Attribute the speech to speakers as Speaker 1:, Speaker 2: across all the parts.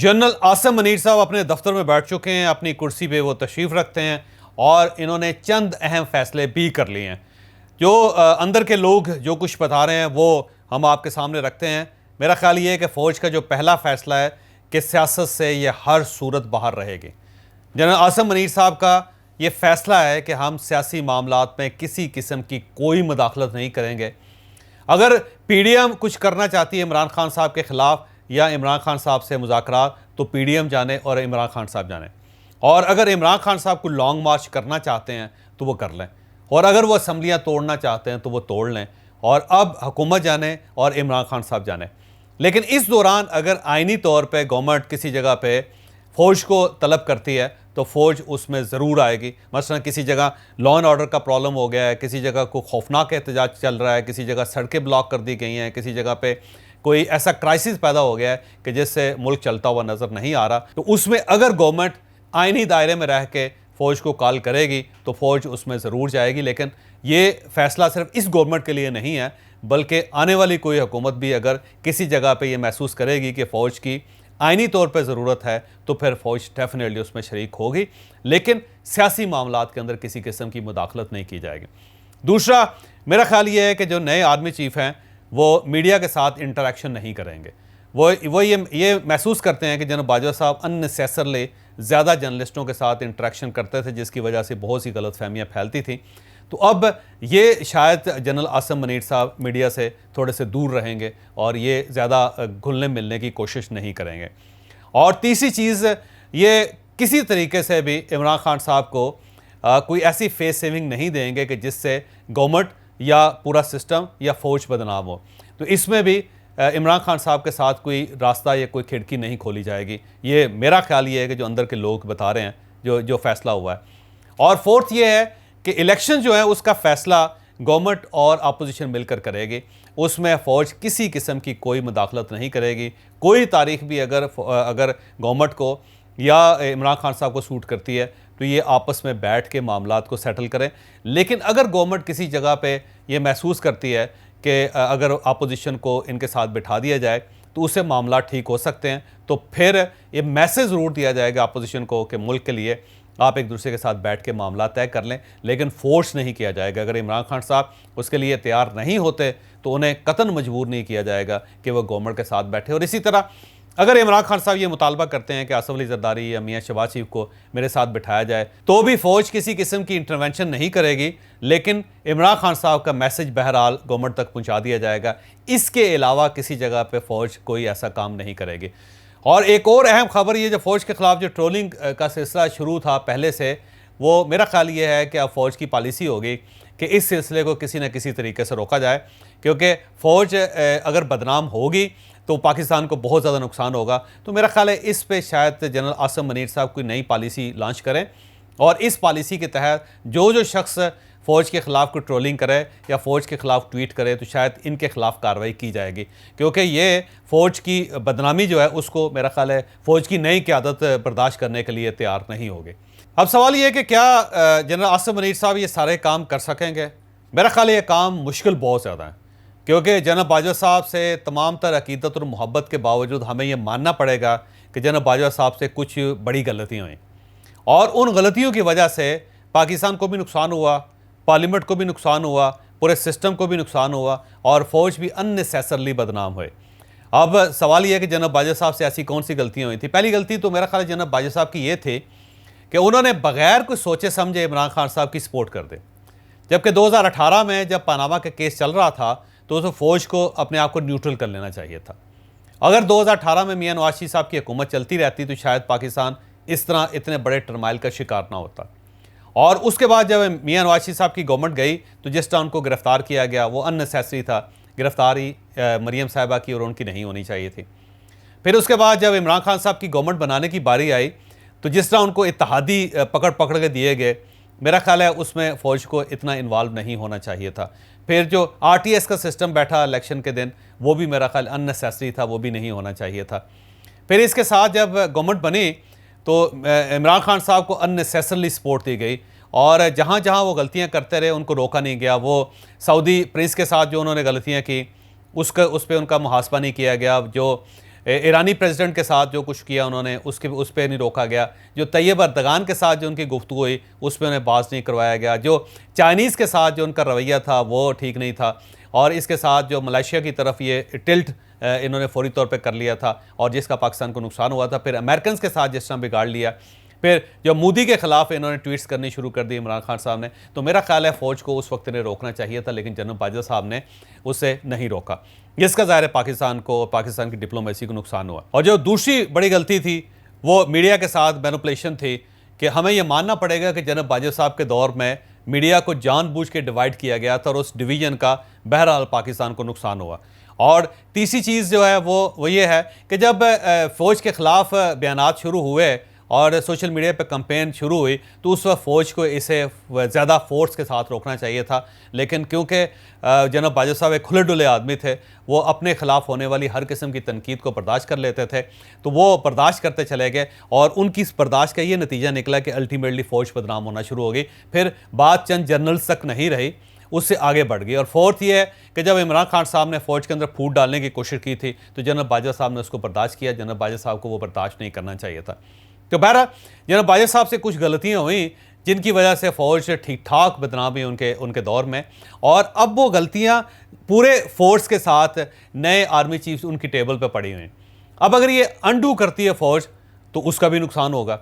Speaker 1: General Asim Munir साहब अपने दफ्तर में बैठ चुके हैं, अपनी कुर्सी पे वो तशरीफ़ रखते हैं और इन्होंने चंद अहम फैसले भी कर लिए हैं। जो अंदर के लोग जो कुछ बता रहे हैं वो हम आपके सामने रखते हैं। मेरा ख्याल ये है कि फ़ौज का जो पहला फ़ैसला है कि सियासत से ये हर सूरत बाहर रहेगी। जनरल आसिम मुनीर साहब का ये फ़ैसला है कि हम सियासी मामलात में किसी किस्म की कोई मुदाखलत नहीं करेंगे। अगर PDM कुछ करना चाहती है इमरान खान साहब के ख़िलाफ़ या इमरान खान साहब से मुज़ाकरात, तो PDM जाने और इमरान खान साहब जाने। और अगर इमरान खान साहब को लॉन्ग मार्च करना चाहते हैं तो वो कर लें, और अगर वो असम्बलियाँ तोड़ना चाहते हैं तो वो तोड़ लें, और अब हुकूमत जाने और इमरान खान साहब जाने। लेकिन इस दौरान अगर आइनी तौर पर गवर्नमेंट किसी जगह पर फ़ौज को तलब करती है तो फ़ौज उसमें ज़रूर आएगी। मसलन किसी जगह लॉ एंड ऑर्डर का प्रॉब्लम हो गया है, किसी जगह को खौफनाक एहतजाज चल रहा है, किसी जगह सड़कें ब्लॉक कर दी गई हैं, किसी जगह पे कोई ऐसा क्राइसिस पैदा हो गया है कि जिससे मुल्क चलता हुआ नज़र नहीं आ रहा, तो उसमें अगर गवर्नमेंट आइनी दायरे में रह के फ़ौज को कॉल करेगी तो फ़ौज उसमें ज़रूर जाएगी। लेकिन ये फ़ैसला सिर्फ इस गवर्नमेंट के लिए नहीं है, बल्कि आने वाली कोई हुकूमत भी अगर किसी जगह पर यह महसूस करेगी कि फ़ौज की आइनी तौर पर ज़रूरत है तो फिर फ़ौज डेफिनेटली उसमें शरीक होगी, लेकिन सियासी मामलात के अंदर किसी किस्म की मुदाखलत नहीं की जाएगी। दूसरा, मेरा ख्याल ये है कि जो नए आर्मी चीफ़ हैं वो मीडिया के साथ इंटरेक्शन नहीं करेंगे। वो ये महसूस करते हैं कि जनरल बाजवा साहब अननेसेसरली ज़्यादा जर्नलिस्टों के साथ इंटरेक्शन करते थे, जिसकी वजह से बहुत सी गलत फहमियाँ फैलती थी। तो अब ये शायद जनरल आसिम मुनीर साहब मीडिया से थोड़े से दूर रहेंगे और ये ज़्यादा घुलने मिलने की कोशिश नहीं करेंगे। और तीसरी चीज़, ये किसी तरीके से भी इमरान खान साहब को कोई ऐसी फेस सेविंग नहीं देंगे कि जिससे गवर्नमेंट या पूरा सिस्टम या फ़ौज बदनाम हो। तो इसमें भी इमरान खान साहब के साथ कोई रास्ता या कोई खिड़की नहीं खोली जाएगी। ये मेरा ख्याल ये है कि जो अंदर के लोग बता रहे हैं, जो फ़ैसला हुआ है। और फोर्थ ये है कि इलेक्शन जो है उसका फ़ैसला गवर्नमेंट और अपोजिशन मिलकर करेगी, उसमें फ़ौज किसी किस्म की कोई मुदाखलत नहीं करेगी। कोई तारीख भी अगर गवर्नमेंट को या इमरान खान साहब को सूट करती है तो ये आपस में बैठ के मामलात को सेटल करें। लेकिन अगर गवर्नमेंट किसी जगह पे ये महसूस करती है कि अगर अपोजिशन को इनके साथ बिठा दिया जाए तो उससे मामला ठीक हो सकते हैं, तो फिर ये मैसेज ज़रूर दिया जाएगा अपोजिशन को कि मुल्क के लिए आप एक दूसरे के साथ बैठ के मामला तय कर लें, लेकिन फोर्स नहीं किया जाएगा। अगर इमरान खान साहब उसके लिए तैयार नहीं होते तो उन्हें कतन मजबूर नहीं किया जाएगा कि वह गवर्नमेंट के साथ बैठे। और इसी तरह अगर इमरान खान साहब ये मुतालबा करते हैं कि आसिफ अली जरदारी या मियाँ शहबाज शरीफ को मेरे साथ बिठाया जाए, तो भी फ़ौज किसी किस्म की इंटरवेंशन नहीं करेगी, लेकिन इमरान खान साहब का मैसेज बहरहाल गवर्नमेंट तक पहुँचा दिया जाएगा। इसके अलावा किसी जगह पर फ़ौज कोई ऐसा काम नहीं करेगी। और एक और अहम खबर, ये जो फ़ौज के ख़िलाफ़ जो ट्रोलिंग का सिलसिला शुरू था पहले से, वो मेरा ख्याल ये है कि अब फ़ौज की पॉलिसी होगी कि इस सिलसिले को किसी न किसी तरीके से रोका जाए, क्योंकि फ़ौज अगर बदनाम होगी तो पाकिस्तान को बहुत ज़्यादा नुकसान होगा। तो मेरा ख्याल है इस पे शायद जनरल आसिम मुनीर साहब कोई नई पॉलिसी लॉन्च करें, और इस पॉलिसी के तहत जो शख्स फ़ौज के ख़िलाफ़ कोई ट्रोलिंग करे या फ़ौज के ख़िलाफ़ ट्वीट करे तो शायद इनके ख़िलाफ़ कार्रवाई की जाएगी, क्योंकि ये फ़ौज की बदनामी जो है उसको मेरा ख्याल है फ़ौज की नई क़यादत बर्दाश्त करने के लिए तैयार नहीं होगी। अब सवाल ये है कि क्या जनरल आसिम मुनीर साहब ये सारे काम कर सकेंगे? मेरा ख्याल है ये काम मुश्किल बहुत ज़्यादा है, क्योंकि जनरल बाजवा साहब से तमाम तर अकीदत और मोहब्बत के बावजूद हमें यह मानना पड़ेगा कि जनरल बाजवा साहब से कुछ बड़ी गलतियाँ हुई, और उन गलतियों की वजह से पाकिस्तान को भी नुकसान हुआ, पार्लियामेंट को भी नुकसान हुआ, पूरे सिस्टम को भी नुकसान हुआ, और फ़ौज भी अननेसेसरली बदनाम हुए। अब सवाल यह है कि जनरल बाजवा साहब से ऐसी कौन सी गलतियाँ हुई थी? पहली गलती तो मेरा ख्याल जनरल बाजवा साहब की ये थी कि उन्होंने बग़ैर कुछ सोचे समझे इमरान खान साहब की सपोर्ट कर दे। जबकि 2018 में जब पनामा का केस चल रहा था तो फ़ौज को अपने आप को न्यूट्रल कर लेना चाहिए था। अगर 2018 में मियाँ नवाज शरीफ साहब की हुकूमत चलती रहती तो शायद पाकिस्तान इस तरह इतने बड़े टर्माइल का शिकार ना होता। और उसके बाद जब मियाँ नवाज शरीफ साहब की गवर्नमेंट गई तो जिस तरह उनको गिरफ़्तार किया गया वो अननेसेसरी था। गिरफ्तारी मरीम साहिबा की और उनकी नहीं होनी चाहिए थी। फिर उसके बाद जब इमरान खान साहब की गवर्नमेंट बनाने की बारी आई तो जिस तरह उनको इत्तेहादी पकड़ के दिए गए, मेरा ख्याल है उसमें फ़ौज को इतना इन्वॉल्व नहीं होना चाहिए था। फिर जो RTS का सिस्टम बैठा इलेक्शन के दिन, वो भी मेरा ख्याल अननेसेसरी था, वो भी नहीं होना चाहिए था। फिर इसके साथ जब गवर्नमेंट बनी तो इमरान खान साहब को अननेसेसरली सपोर्ट दी गई, और जहाँ जहाँ वो गलतियाँ करते रहे उनको रोका नहीं गया। वो सऊदी प्रिंस के साथ जो उन्होंने गलतियाँ की उस पर उनका मुहासबा नहीं किया गया। जो ईरानी प्रेसिडेंट के साथ जो कुछ किया उन्होंने उस पर नहीं रोका गया। जो तैयब अर्दगान के साथ जो उनकी गुफ्तगू हुई उस पर उन्हें बात नहीं करवाया गया। जो चाइनीज़ के साथ जो उनका रवैया था वो ठीक नहीं था। और इसके साथ जो मलेशिया की तरफ ये टिल्ट इन्होंने फौरी तौर पे कर लिया था और जिसका पाकिस्तान को नुकसान हुआ था। फिर अमेरिकन के साथ जिस तरह बिगाड़ लिया, फिर जो मोदी के खिलाफ इन्होंने ट्वीट्स करनी शुरू कर दी इमरान खान साहब ने। तो मेरा ख्याल है फ़ौज को उस वक्त इन्हें रोकना चाहिए था, लेकिन जनरल बाजवा साहब ने उसे नहीं रोका, जिसका ज़ाहिर है पाकिस्तान को, पाकिस्तान की डिप्लोमेसी को नुकसान हुआ। और जो दूसरी बड़ी गलती थी वो मीडिया के साथ मैनिपुलेशन थी कि हमें यह मानना पड़ेगा कि जनरल बाजवा साहब के दौर में मीडिया को जानबूझ के डिवाइड किया गया था और उस डिवीज़न का बहरहाल पाकिस्तान को नुकसान हुआ। और तीसरी चीज़ जो है वो ये है कि जब फ़ौज के ख़िलाफ़ बयानात शुरू हुए और सोशल मीडिया पे कैंपेन शुरू हुई तो उस वक्त फ़ौज को इसे ज़्यादा फोर्स के साथ रोकना चाहिए था। लेकिन क्योंकि जनरल बाजवा साहब एक खुले डुले आदमी थे, वो अपने ख़िलाफ़ होने वाली हर किस्म की तनकीद को बर्दाश्त कर लेते थे, तो वो बर्दाश्त करते चले गए और उनकी इस बर्दाश्त का ये नतीजा निकला कि अल्टीमेटली फ़ौज बदनाम होना शुरू हो गई। फिर बात चंद जनरल्स तक नहीं रही, उससे आगे बढ़ गई। और फोर्थ ये है कि जब इमरान खान साहब ने फ़ौज के अंदर फूट डालने की कोशिश की थी तो जनरल बाजवा साहब ने उसको बर्दाश्त किया। जनरल बाजवा साहब को वो बर्दाश्त नहीं करना चाहिए था। तो बहरहाल जनरल बाजवा साहब से कुछ गलतियाँ हुई जिनकी वजह से फ़ौज ठीक ठाक बदनाम हुई उनके दौर में, और अब वो गलतियाँ पूरे फोर्स के साथ नए आर्मी चीफ्स उनकी टेबल पर पड़ी हुई हैं। अब अगर ये अनडू करती है फ़ौज तो उसका भी नुकसान होगा,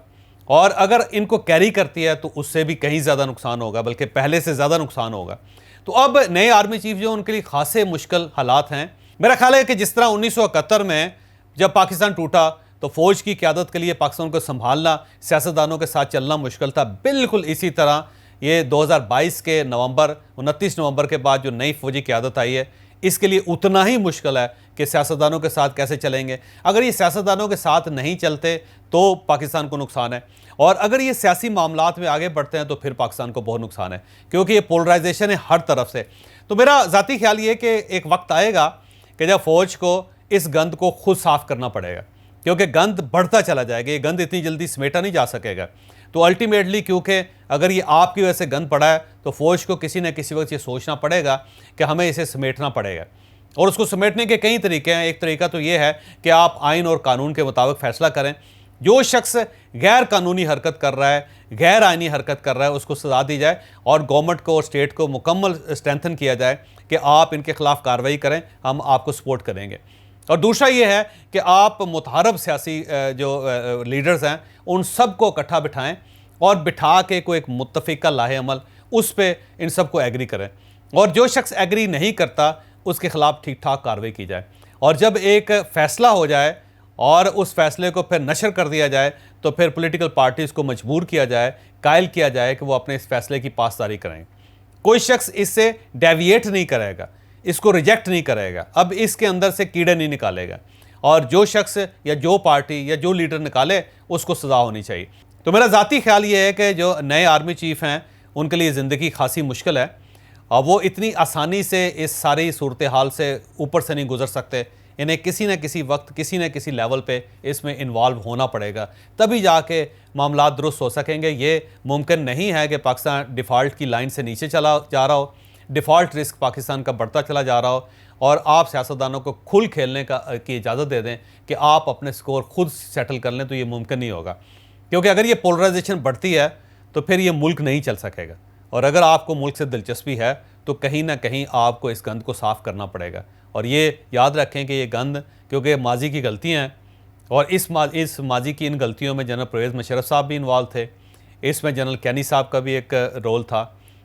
Speaker 1: और अगर इनको कैरी करती है तो उससे भी कहीं ज़्यादा नुकसान होगा, बल्कि पहले से ज़्यादा नुकसान होगा। तो अब नए आर्मी चीफ जो उनके लिए खासे मुश्किल हालात हैं। मेरा ख्याल है कि जिस तरह 1971 में जब पाकिस्तान टूटा तो फ़ौज की क़यादत के लिए पाकिस्तान को संभालना, सियासतदानों के साथ चलना मुश्किल था, बिल्कुल इसी तरह ये 2022 के 29 नवंबर के बाद जो नई फ़ौजी क़यादत आई है इसके लिए उतना ही मुश्किल है कि सियासतदानों के साथ कैसे चलेंगे। अगर ये सियासतदानों के साथ नहीं चलते तो पाकिस्तान को नुकसान है, और अगर ये सियासी मामलात में आगे बढ़ते हैं तो फिर पाकिस्तान को बहुत नुकसान है, क्योंकि ये पोलराइजेशन है हर तरफ से। तो मेरा ज़ाती ख्याल ये कि एक वक्त आएगा कि जब फ़ौज को इस गंद को खुद साफ़ करना पड़ेगा, क्योंकि गंद बढ़ता चला जाएगा, ये गंद इतनी जल्दी समेटा नहीं जा सकेगा। तो अल्टीमेटली क्योंकि अगर ये आपकी वजह से गंद पड़ा है तो फ़ौज को किसी न किसी वक्त ये सोचना पड़ेगा कि हमें इसे समेटना पड़ेगा, और उसको समेटने के कई तरीके हैं। एक तरीका तो ये है कि आप आइन और कानून के मुताबिक फ़ैसला करें। जो शख्स गैर कानूनी हरकत कर रहा है, गैर आइनी हरकत कर रहा है, उसको सज़ा दी जाए और गवर्नमेंट को और स्टेट को मुकम्मल स्ट्रेंथन किया जाए कि आप इनके ख़िलाफ़ कार्रवाई करें, हम आपको सपोर्ट करेंगे। और दूसरा ये है कि आप मुतहरब सियासी जो लीडर्स हैं उन सब को इकट्ठा बिठाएं और बिठा के कोई एक मुत्तफ़िका लाहे अमल उस पर इन सब को एग्री करें, और जो शख्स एग्री नहीं करता उसके ख़िलाफ़ ठीक ठाक कार्रवाई की जाए। और जब एक फ़ैसला हो जाए और उस फैसले को फिर नशर कर दिया जाए तो फिर पॉलिटिकल पार्टीज़ को मजबूर किया जाए, कायल किया जाए कि वो अपने इस फैसले की पासदारी करें। कोई शख्स इससे डेविएट नहीं करेगा, इसको रिजेक्ट नहीं करेगा, अब इसके अंदर से कीड़े नहीं निकालेगा, और जो शख्स या जो पार्टी या जो लीडर निकाले उसको सज़ा होनी चाहिए। तो मेरा ज़ाती ख्याल ये है कि जो नए आर्मी चीफ़ हैं उनके लिए ज़िंदगी खासी मुश्किल है, और वो इतनी आसानी से इस सारी सूरत हाल से ऊपर से नहीं गुजर सकते। इन्हें किसी न किसी वक्त किसी न किसी लेवल पे इसमें इन्वॉल्व होना पड़ेगा, तभी जाके मामला दुरुस्त हो सकेंगे। ये मुमकिन नहीं है कि पाकिस्तान डिफ़ॉल्ट की लाइन से नीचे चला जा रहा हो, डिफ़ॉल्ट रिस्क पाकिस्तान का बढ़ता चला जा रहा हो, और आप सियासतदानों को खुल खेलने की इजाज़त दे दें कि आप अपने स्कोर खुद सेटल कर लें, तो ये मुमकिन नहीं होगा। क्योंकि अगर ये पोलराइजेशन बढ़ती है तो फिर ये मुल्क नहीं चल सकेगा, और अगर आपको मुल्क से दिलचस्पी है तो कहीं ना कहीं आपको इस गंद को साफ़ करना पड़ेगा। और ये याद रखें कि ये गंद क्योंकि माजी की गलतियाँ हैं, और इस माजी की इन गलतियों में जनरल परवेज़ मुशर्रफ साहब भी इन्वॉल्व थे, इसमें जनरल कैनी साहब का भी एक रोल था,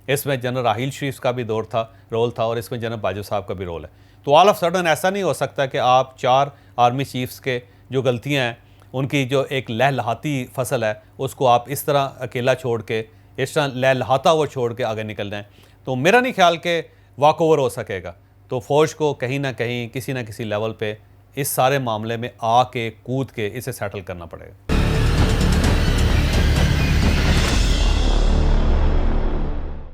Speaker 1: इसमें जनरल राहील शरीफ का भी रोल था, और इसमें जनरल बाजवा साहब का भी रोल है। तो ऑल ऑफ सडन ऐसा नहीं हो सकता कि आप 4 आर्मी चीफ्स के जो गलतियाँ हैं उनकी जो एक लहलहाती फसल है उसको आप इस तरह अकेला छोड़ के, इस तरह लहलहाता हुआ छोड़ के आगे निकल जाएँ, तो मेरा नहीं ख्याल कि वॉक ओवर हो सकेगा। तो फ़ौज को कहीं ना कहीं किसी न किसी लेवल पे इस सारे मामले में आके कूद के इसे सेटल करना पड़ेगा।